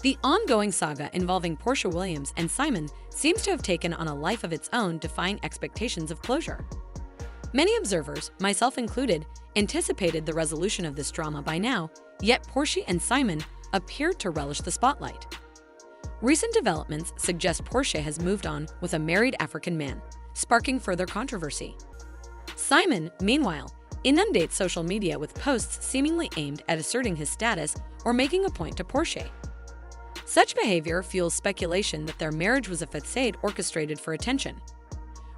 The ongoing saga involving Portia Williams and Simon seems to have taken on a life of its own, defying expectations of closure. Many observers, myself included, anticipated the resolution of this drama by now, yet Portia and Simon appeared to relish the spotlight. Recent developments suggest Portia has moved on with a married African man, sparking further controversy. Simon, meanwhile, inundates social media with posts seemingly aimed at asserting his status or making a point to Portia. Such behavior fuels speculation that their marriage was a facade orchestrated for attention.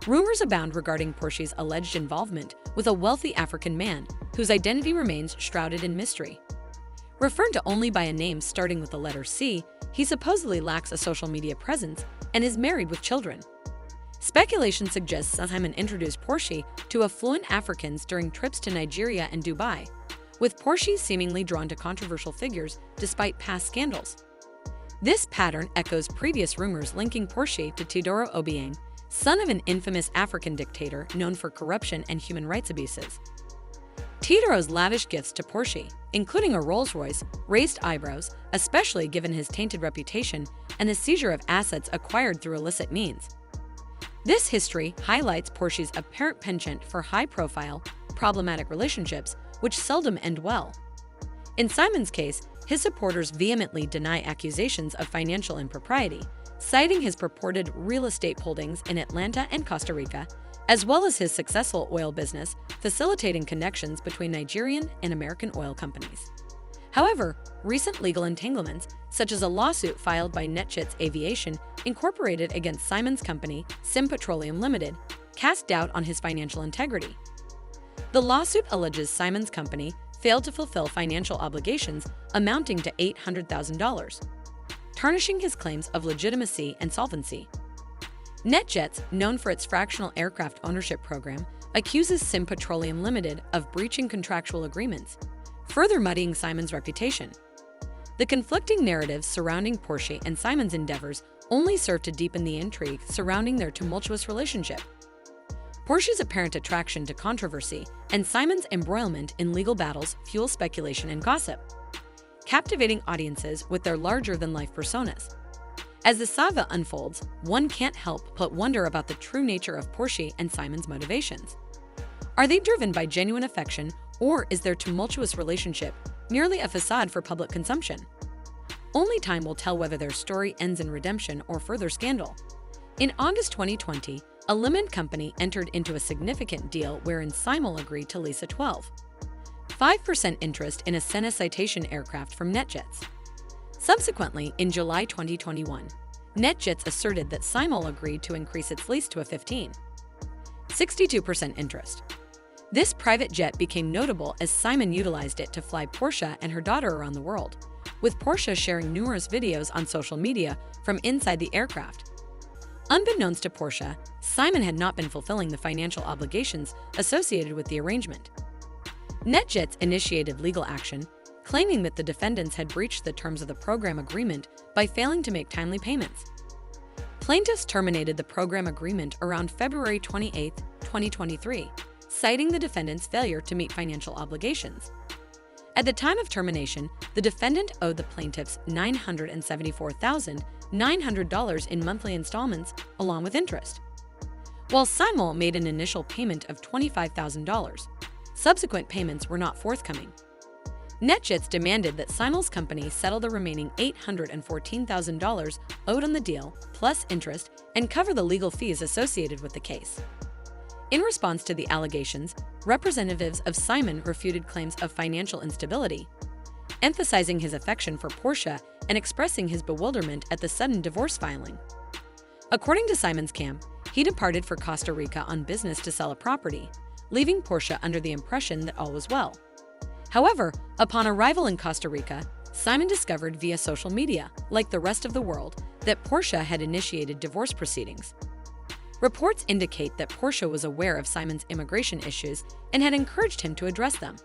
Rumors abound regarding Portia's alleged involvement with a wealthy African man whose identity remains shrouded in mystery. Referred to only by a name starting with the letter C, he supposedly lacks a social media presence and is married with children. Speculation suggests Simon introduced Portia to affluent Africans during trips to Nigeria and Dubai, with Portia seemingly drawn to controversial figures despite past scandals. This pattern echoes previous rumors linking Portia to Teodoro Obiang, son of an infamous African dictator known for corruption and human rights abuses. Teodoro's lavish gifts to Portia, including a Rolls-Royce, raised eyebrows, especially given his tainted reputation and the seizure of assets acquired through illicit means. This history highlights Portia's apparent penchant for high-profile, problematic relationships, which seldom end well. In Simon's case, his supporters vehemently deny accusations of financial impropriety, citing his purported real estate holdings in Atlanta and Costa Rica, as well as his successful oil business, facilitating connections between Nigerian and American oil companies. However, recent legal entanglements, such as a lawsuit filed by NetJets Aviation Incorporated against Simon's company, Sim Petroleum Limited, cast doubt on his financial integrity. The lawsuit alleges Simon's company failed to fulfill financial obligations amounting to $800,000, tarnishing his claims of legitimacy and solvency. NetJets, known for its fractional aircraft ownership program, accuses Sim Petroleum Limited of breaching contractual agreements, further muddying Simon's reputation. The conflicting narratives surrounding Portia and Simon's endeavors only serve to deepen the intrigue surrounding their tumultuous relationship. Portia's apparent attraction to controversy and Simon's embroilment in legal battles fuel speculation and gossip, captivating audiences with their larger-than-life personas. As the saga unfolds, one can't help but wonder about the true nature of Portia and Simon's motivations. Are they driven by genuine affection, or is their tumultuous relationship merely a facade for public consumption? Only time will tell whether their story ends in redemption or further scandal. In August 2020, a limited company entered into a significant deal wherein Simon agreed to lease a 12.5% interest in a Cessna Citation aircraft from NetJets. Subsequently, in July 2021, NetJets asserted that Simon agreed to increase its lease to a 15.62% interest. This private jet became notable as Simon utilized it to fly Portia and her daughter around the world, with Portia sharing numerous videos on social media from inside the aircraft. Unbeknownst to Portia, Simon had not been fulfilling the financial obligations associated with the arrangement. NetJets initiated legal action, claiming that the defendants had breached the terms of the program agreement by failing to make timely payments. Plaintiffs terminated the program agreement around February 28, 2023, citing the defendants' failure to meet financial obligations. At the time of termination, the defendant owed the plaintiffs $974,900 in monthly installments, along with interest. While Simon made an initial payment of $25,000, subsequent payments were not forthcoming. NetJets demanded that Simon's company settle the remaining $814,000 owed on the deal, plus interest, and cover the legal fees associated with the case. In response to the allegations, representatives of Simon refuted claims of financial instability, emphasizing his affection for Portia and expressing his bewilderment at the sudden divorce filing. According to Simon's camp, he departed for Costa Rica on business to sell a property, leaving Portia under the impression that all was well. However, upon arrival in Costa Rica, Simon discovered via social media, like the rest of the world, that Portia had initiated divorce proceedings. Reports indicate that Portia was aware of Simon's immigration issues and had encouraged him to address them.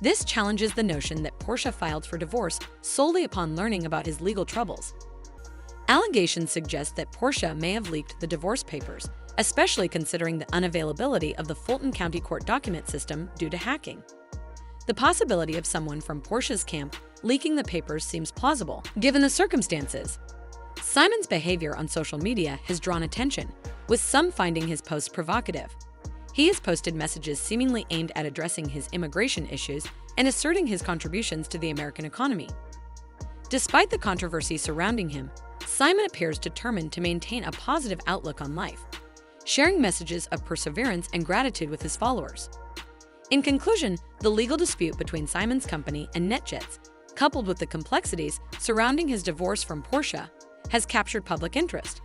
This challenges the notion that Portia filed for divorce solely upon learning about his legal troubles. Allegations suggest that Portia may have leaked the divorce papers, especially considering the unavailability of the Fulton County Court document system due to hacking. The possibility of someone from Portia's camp leaking the papers seems plausible, given the circumstances. Simon's behavior on social media has drawn attention, with some finding his posts provocative. He has posted messages seemingly aimed at addressing his immigration issues and asserting his contributions to the American economy. Despite the controversy surrounding him, Simon appears determined to maintain a positive outlook on life, sharing messages of perseverance and gratitude with his followers. In conclusion, the legal dispute between Simon's company and NetJets, coupled with the complexities surrounding his divorce from Portia, has captured public interest.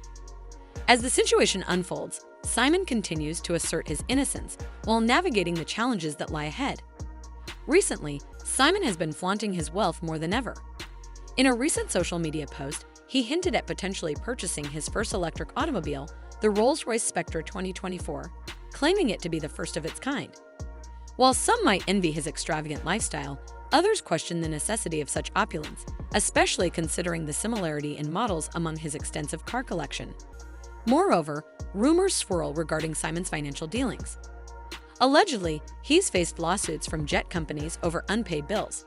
As the situation unfolds, Simon continues to assert his innocence while navigating the challenges that lie ahead. Recently, Simon has been flaunting his wealth more than ever. In a recent social media post, he hinted at potentially purchasing his first electric automobile, the Rolls-Royce Spectre 2024, claiming it to be the first of its kind. While some might envy his extravagant lifestyle, others question the necessity of such opulence, especially considering the similarity in models among his extensive car collection. Moreover, rumors swirl regarding Simon's financial dealings. Allegedly, he's faced lawsuits from jet companies over unpaid bills.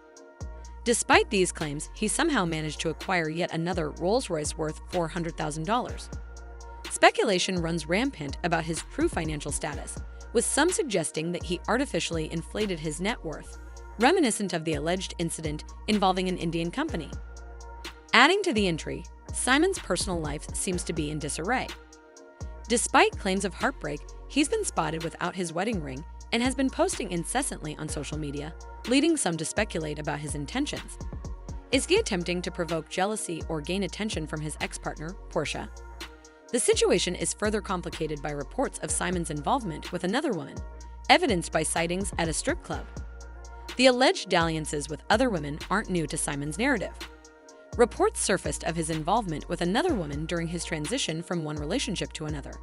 Despite these claims, he somehow managed to acquire yet another Rolls-Royce worth $400,000. Speculation runs rampant about his true financial status, with some suggesting that he artificially inflated his net worth, reminiscent of the alleged incident involving an Indian company. Adding to the intrigue, Simon's personal life seems to be in disarray. Despite claims of heartbreak, he's been spotted without his wedding ring and has been posting incessantly on social media, leading some to speculate about his intentions. Is he attempting to provoke jealousy or gain attention from his ex-partner, Portia? The situation is further complicated by reports of Simon's involvement with another woman, evidenced by sightings at a strip club. The alleged dalliances with other women aren't new to Simon's narrative. Reports surfaced of his involvement with another woman during his transition from one relationship to another.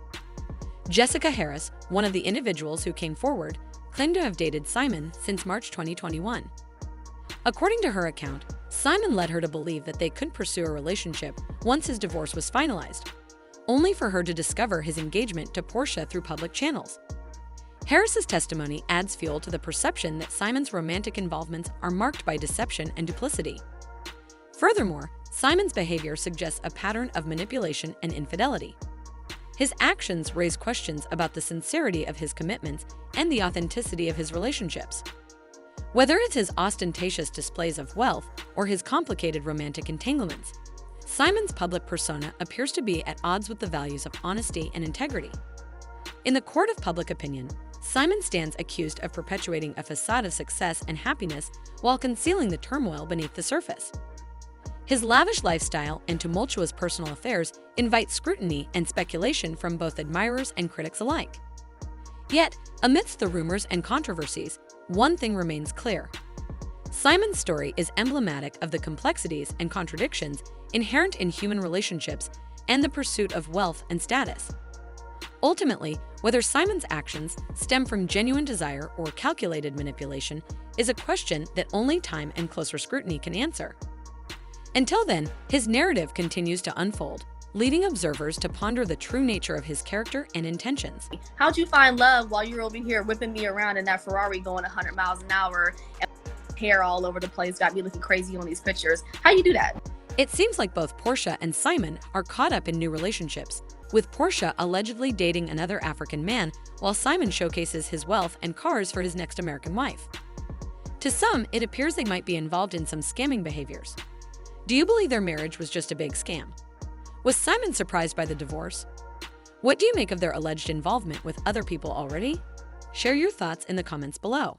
Jessica Harris, one of the individuals who came forward, claimed to have dated Simon since March 2021. According to her account, Simon led her to believe that they could pursue a relationship once his divorce was finalized, only for her to discover his engagement to Portia through public channels. Harris's testimony adds fuel to the perception that Simon's romantic involvements are marked by deception and duplicity. Furthermore, Simon's behavior suggests a pattern of manipulation and infidelity. His actions raise questions about the sincerity of his commitments and the authenticity of his relationships. Whether it's his ostentatious displays of wealth or his complicated romantic entanglements, Simon's public persona appears to be at odds with the values of honesty and integrity. In the court of public opinion, Simon stands accused of perpetuating a facade of success and happiness while concealing the turmoil beneath the surface. His lavish lifestyle and tumultuous personal affairs invite scrutiny and speculation from both admirers and critics alike. Yet, amidst the rumors and controversies, one thing remains clear. Simon's story is emblematic of the complexities and contradictions inherent in human relationships and the pursuit of wealth and status. Ultimately, whether Simon's actions stem from genuine desire or calculated manipulation is a question that only time and closer scrutiny can answer. Until then, his narrative continues to unfold, leading observers to ponder the true nature of his character and intentions. How'd you find love while you're over here whipping me around in that Ferrari going 100 miles an hour and hair all over the place, got me looking crazy on these pictures? How you do that? It seems like both Portia and Simon are caught up in new relationships, with Portia allegedly dating another African man while Simon showcases his wealth and cars for his next American wife. To some, it appears they might be involved in some scamming behaviors. Do you believe their marriage was just a big scam? Was Simon surprised by the divorce? What do you make of their alleged involvement with other people already? Share your thoughts in the comments below.